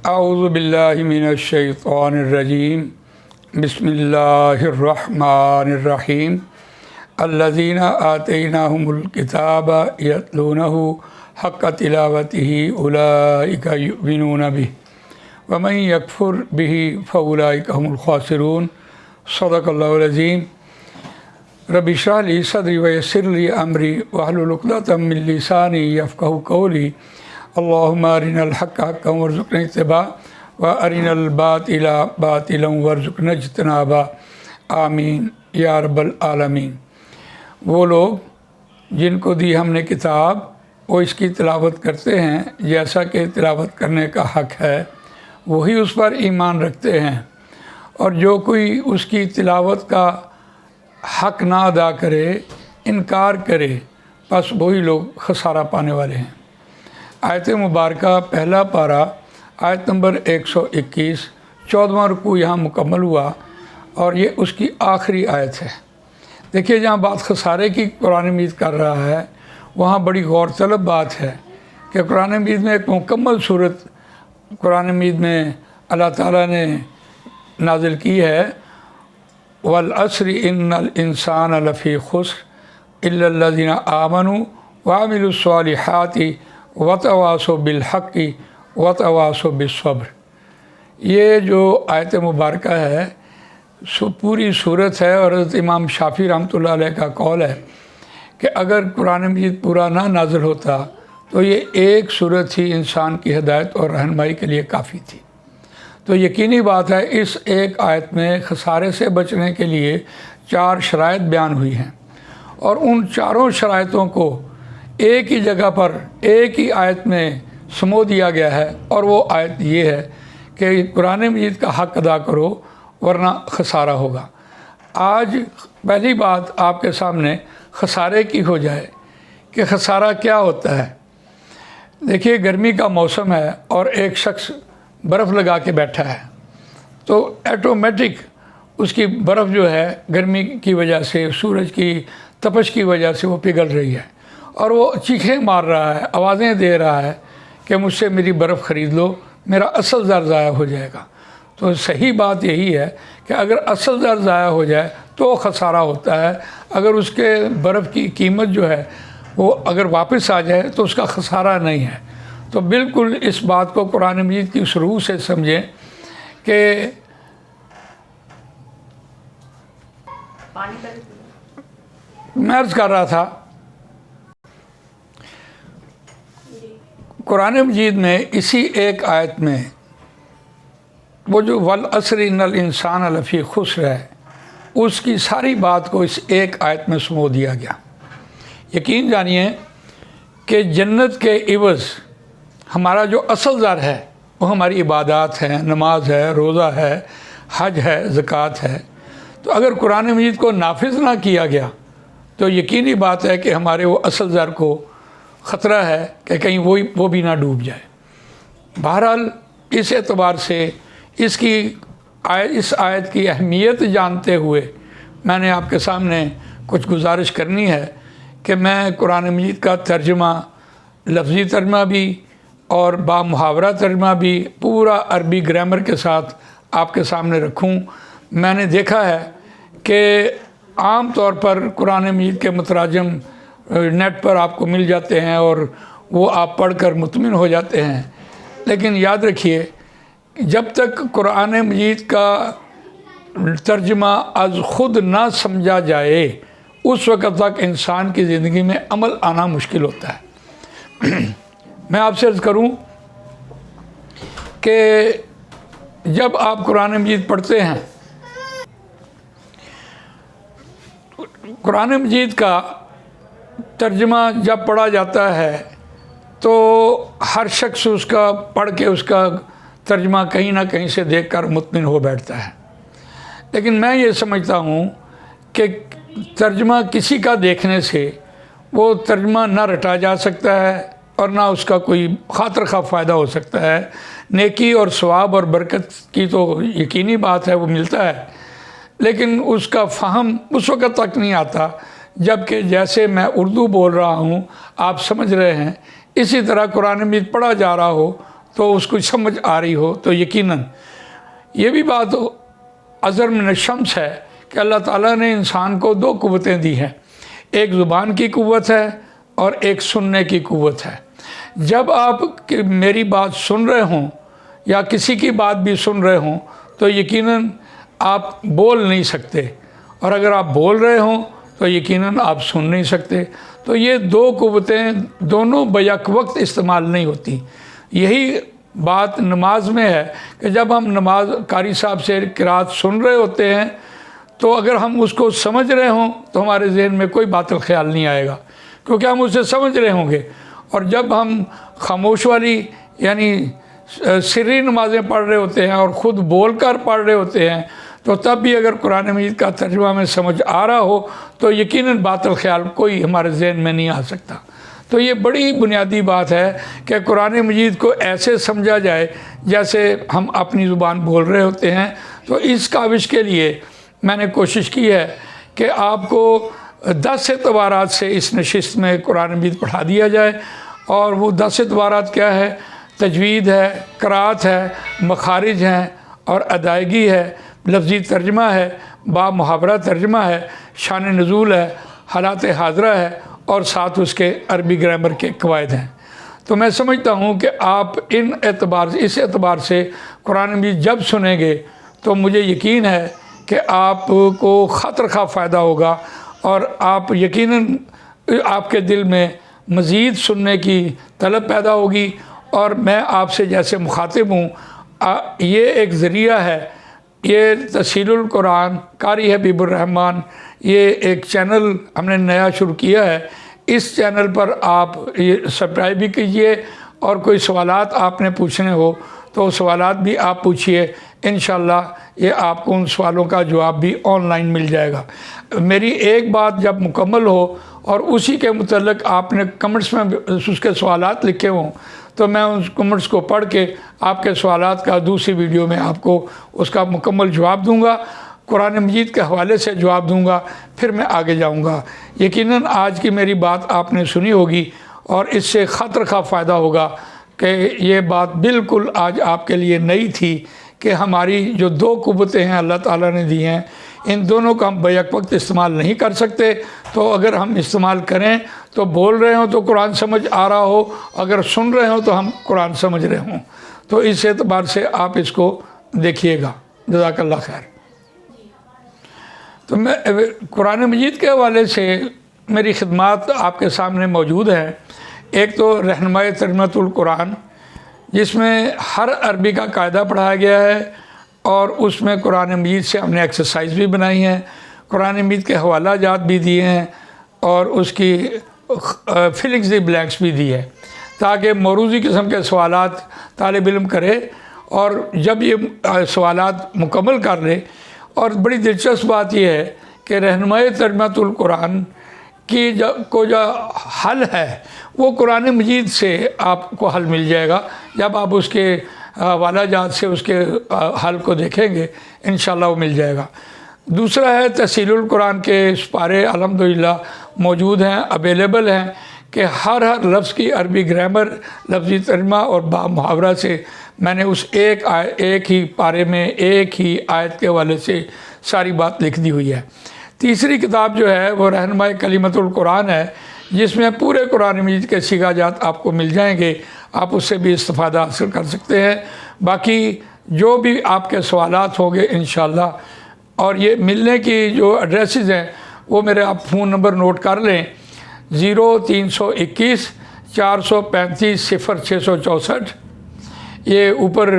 اعوذ باللہ من الشیطان الرجیم بسم اللہ الرحمن الرحیم الذین آتیناہم الکتاب یتلونہ حق تلاوتہ اولئک یؤمنون بہ ومن یکفر بہ فاولئک هم الخاسرون صدق اللہ العظیم۔ رب اشرح لی صدری ویسر لی امری واحلل عقدۃ من لسانی یفقہوا قولی۔ اللہم ارنا الحق حقا وارزقنا اتباعہ وارنا الباطل باطلا وارزقنا اجتنابہ، آمین یا رب العالمین۔ وہ لوگ جن کو دی ہم نے کتاب وہ اس کی تلاوت کرتے ہیں جیسا کہ تلاوت کرنے کا حق ہے، وہی اس پر ایمان رکھتے ہیں، اور جو کوئی اس کی تلاوت کا حق نہ ادا کرے، انکار کرے، بس وہی لوگ خسارہ پانے والے ہیں۔ آیت مبارکہ پہلا پارہ آیت نمبر 121، 14واں رکوع یہاں مکمل ہوا اور یہ اس کی آخری آیت ہے۔ دیکھیے جہاں بات خسارے کی قرآن مجید کر رہا ہے وہاں بڑی غور طلب بات ہے کہ قرآن مجید میں ایک مکمل صورت قرآن مجید میں اللہ تعالیٰ نے نازل کی ہے، والعصر ان الانسان لفی خسر الا الذین آمنوا وعملوا الصالحات وتواصوا بالحق وتواصوا بالصبر۔ یہ جو آیت مبارکہ ہے پوری صورت ہے، اور حضرت امام شافعی رحمۃ اللہ علیہ کا قول ہے کہ اگر قرآن مجید پورا نہ نازل ہوتا تو یہ ایک صورت ہی انسان کی ہدایت اور رہنمائی کے لیے کافی تھی۔ تو یقینی بات ہے اس ایک آیت میں خسارے سے بچنے کے لیے 4 شرائط بیان ہوئی ہیں، اور ان چاروں شرائطوں کو ایک ہی جگہ پر ایک ہی آیت میں سمو دیا گیا ہے، اور وہ آیت یہ ہے کہ قرآن مجید کا حق ادا کرو ورنہ خسارہ ہوگا۔ آج پہلی بات آپ کے سامنے خسارے کی ہو جائے کہ خسارہ کیا ہوتا ہے۔ دیکھیے گرمی کا موسم ہے اور ایک شخص برف لگا کے بیٹھا ہے، تو ایٹومیٹک اس کی برف جو ہے گرمی کی وجہ سے، سورج کی تپش کی وجہ سے وہ پگھل رہی ہے، اور وہ چیخیں مار رہا ہے، آوازیں دے رہا ہے کہ مجھ سے میری برف خرید لو، میرا اصل زر ضائع ہو جائے گا۔ تو صحیح بات یہی ہے کہ اگر اصل زر ضائع ہو جائے تو خسارہ ہوتا ہے، اگر اس کے برف کی قیمت جو ہے وہ اگر واپس آ جائے تو اس کا خسارہ نہیں ہے۔ تو بالکل اس بات کو قرآن مجید کی شروع سے سمجھیں کہ میں عرض کر رہا تھا قرآن مجید میں اسی ایک آیت میں وہ جو والعصر ان الانسان لفی خسر ہے، اس کی ساری بات کو اس ایک آیت میں سمو دیا گیا۔ یقین جانیے کہ جنت کے عوض ہمارا جو اصل زر ہے وہ ہماری عبادات ہیں، نماز ہے، روزہ ہے، حج ہے، زکوٰۃ ہے۔ تو اگر قرآن مجید کو نافذ نہ کیا گیا تو یقینی بات ہے کہ ہمارے وہ اصل زر کو خطرہ ہے کہ کہیں وہ بھی نہ ڈوب جائے۔ بہرحال اس اعتبار سے اس آیت کی اہمیت جانتے ہوئے میں نے آپ کے سامنے کچھ گزارش کرنی ہے کہ میں قرآن مجید کا ترجمہ، لفظی ترجمہ بھی اور با محاورہ ترجمہ بھی پورا عربی گرامر کے ساتھ آپ کے سامنے رکھوں۔ میں نے دیکھا ہے کہ عام طور پر قرآن مجید کے متراجم نیٹ پر آپ کو مل جاتے ہیں اور وہ آپ پڑھ کر مطمئن ہو جاتے ہیں، لیکن یاد رکھیے جب تک قرآن مجید کا ترجمہ از خود نہ سمجھا جائے اس وقت تک انسان کی زندگی میں عمل آنا مشکل ہوتا ہے۔ میں آپ سے عرض کروں کہ جب آپ قرآن مجید پڑھتے ہیں، قرآن مجید کا ترجمہ جب پڑھا جاتا ہے تو ہر شخص اس کا پڑھ کے اس کا ترجمہ کہیں نہ کہیں سے دیکھ کر مطمئن ہو بیٹھتا ہے، لیکن میں یہ سمجھتا ہوں کہ ترجمہ کسی کا دیکھنے سے وہ ترجمہ نہ رٹا جا سکتا ہے اور نہ اس کا کوئی خاطر خواہ فائدہ ہو سکتا ہے۔ نیکی اور ثواب اور برکت کی تو یقینی بات ہے، وہ ملتا ہے، لیکن اس کا فہم اس وقت تک نہیں آتا جب کہ جیسے میں اردو بول رہا ہوں آپ سمجھ رہے ہیں اسی طرح قرآن مجید پڑھا جا رہا ہو تو اس کو سمجھ آ رہی ہو تو یقیناً یہ بھی بات ازر من الشمس ہے کہ اللہ تعالیٰ نے انسان کو دو قوتیں دی ہیں، ایک زبان کی قوت ہے اور ایک سننے کی قوت ہے۔ جب آپ میری بات سن رہے ہوں یا کسی کی بات بھی سن رہے ہوں تو یقیناً آپ بول نہیں سکتے، اور اگر آپ بول رہے ہوں تو یقیناً آپ سن نہیں سکتے۔ تو یہ دو قوتیں دونوں بیک وقت استعمال نہیں ہوتی۔ یہی بات نماز میں ہے کہ جب ہم نماز قاری صاحب سے قرات سن رہے ہوتے ہیں تو اگر ہم اس کو سمجھ رہے ہوں تو ہمارے ذہن میں کوئی باطل خیال نہیں آئے گا، کیونکہ ہم اسے سمجھ رہے ہوں گے۔ اور جب ہم خاموش والی یعنی سری نمازیں پڑھ رہے ہوتے ہیں اور خود بول کر پڑھ رہے ہوتے ہیں تو تب بھی اگر قرآن مجید کا ترجمہ ہمیں سمجھ آ رہا ہو تو یقیناً باطل خیال کوئی ہمارے ذہن میں نہیں آ سکتا۔ تو یہ بڑی بنیادی بات ہے کہ قرآن مجید کو ایسے سمجھا جائے جیسے ہم اپنی زبان بول رہے ہوتے ہیں۔ تو اس کاوش کے لیے میں نے کوشش کی ہے کہ آپ کو 10 اعتبارات سے اس نشست میں قرآن مجید پڑھا دیا جائے، اور وہ 10 اعتبارات کیا ہے؟ تجوید ہے، قرات ہے، مخارج ہیں اور ادائیگی ہے، لفظی ترجمہ ہے، با محاورہ ترجمہ ہے، شان نزول ہے، حالات حاضرہ ہے، اور ساتھ اس کے عربی گرامر کے قواعد ہیں۔ تو میں سمجھتا ہوں کہ آپ اس اعتبار سے قرآن مجید جب سنیں گے تو مجھے یقین ہے کہ آپ کو خاطر خواہ فائدہ ہوگا، اور آپ یقیناً آپ کے دل میں مزید سننے کی طلب پیدا ہوگی۔ اور میں آپ سے جیسے مخاطب ہوں، یہ ایک ذریعہ ہے، یہ تسہیل القرآن قاری حبیب الرحمن، یہ ایک چینل ہم نے نیا شروع کیا ہے۔ اس چینل پر آپ یہ سبسکرائب بھی کیجئے، اور کوئی سوالات آپ نے پوچھنے ہو تو سوالات بھی آپ پوچھئے، انشاءاللہ یہ آپ کو ان سوالوں کا جواب بھی آن لائن مل جائے گا۔ میری ایک بات جب مکمل ہو اور اسی کے متعلق آپ نے کمنٹس میں اس کے سوالات لکھے ہوں تو میں ان کمنٹس کو پڑھ کے آپ کے سوالات کا دوسری ویڈیو میں آپ کو اس کا مکمل جواب دوں گا، قرآن مجید کے حوالے سے جواب دوں گا، پھر میں آگے جاؤں گا۔ یقیناً آج کی میری بات آپ نے سنی ہوگی اور اس سے خاطر خواہ فائدہ ہوگا کہ یہ بات بالکل آج آپ کے لیے نئی تھی کہ ہماری جو دو قوتیں ہیں اللہ تعالیٰ نے دی ہیں، ان دونوں کا ہم بیک وقت استعمال نہیں کر سکتے۔ تو اگر ہم استعمال کریں تو بول رہے ہوں تو قرآن سمجھ آ رہا ہو، اگر سن رہے ہوں تو ہم قرآن سمجھ رہے ہوں۔ تو اس اعتبار سے آپ اس کو دیکھیے گا۔ جزاک اللہ خیر۔ تو میں قرآن مجید کے حوالے سے میری خدمات آپ کے سامنے موجود ہیں۔ ایک تو رہنمائی ترجمۃ القرآن، جس میں ہر عربی کا قاعدہ پڑھایا گیا ہے، اور اس میں قرآن مجید سے ہم نے ایکسرسائز بھی بنائی ہیں، قرآن مجید کے حوالہ جات بھی دیے ہیں، اور اس کی فلنگز دی بلینکس بھی دی ہے، تاکہ موروثی قسم کے سوالات طالب علم کرے، اور جب یہ سوالات مکمل کر لے۔ اور بڑی دلچسپ بات یہ ہے کہ رہنمائی ترجمۃ القرآن کی جو حل ہے وہ قرآن مجید سے آپ کو حل مل جائے گا جب آپ اس کے حوالہ جات سے اس کے حل کو دیکھیں گے، انشاءاللہ وہ مل جائے گا۔ دوسرا ہے تسہیل القرآن کے سپارے الحمدللہ موجود ہیں، اویلیبل ہیں، کہ ہر لفظ کی عربی گرامر، لفظی ترجمہ اور با محاورہ سے میں نے اس ایک ہی پارے میں ایک ہی آیت کے حوالے سے ساری بات لکھ دی ہوئی ہے۔ تیسری کتاب جو ہے وہ رہنمائی کلمۃ القرآن ہے، جس میں پورے قرآن مجید کے سیغہ جات آپ کو مل جائیں گے، آپ اس سے بھی استفادہ حاصل کر سکتے ہیں۔ باقی جو بھی آپ کے سوالات ہوں گے انشاءاللہ، اور یہ ملنے کی جو ایڈریسز ہیں وہ میرے آپ فون نمبر نوٹ کر لیں، 0321 435 0664، یہ اوپر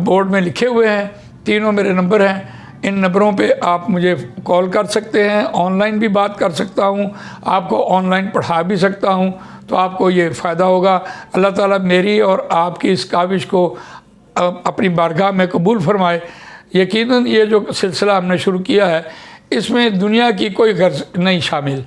بورڈ میں لکھے ہوئے ہیں، تینوں میرے نمبر ہیں۔ ان نمبروں پہ آپ مجھے کال کر سکتے ہیں، آن لائن بھی بات کر سکتا ہوں، آپ کو آن لائن پڑھا بھی سکتا ہوں، تو آپ کو یہ فائدہ ہوگا۔ اللہ تعالیٰ میری اور آپ کی اس کاوش کو اپنی بارگاہ میں قبول فرمائے۔ یقیناً یہ جو سلسلہ ہم نے شروع کیا ہے، اس میں دنیا کی کوئی غرض نہیں شامل،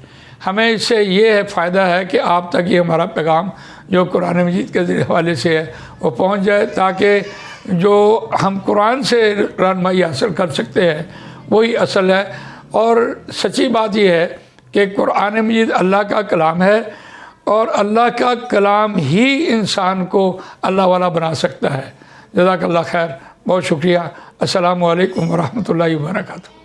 ہمیں اس سے یہ فائدہ ہے کہ آپ تک یہ ہمارا پیغام جو قرآن مجید کے حوالے سے ہے وہ پہنچ جائے، تاکہ جو ہم قرآن سے رہنمائی حاصل کر سکتے ہیں وہی اصل ہے۔ اور سچی بات یہ ہے کہ قرآن مجید اللہ کا کلام ہے، اور اللہ کا کلام ہی انسان کو اللہ والا بنا سکتا ہے۔ جزاک اللہ خیر، بہت شکریہ۔ السلام علیکم ورحمۃ اللہ وبرکاتہ۔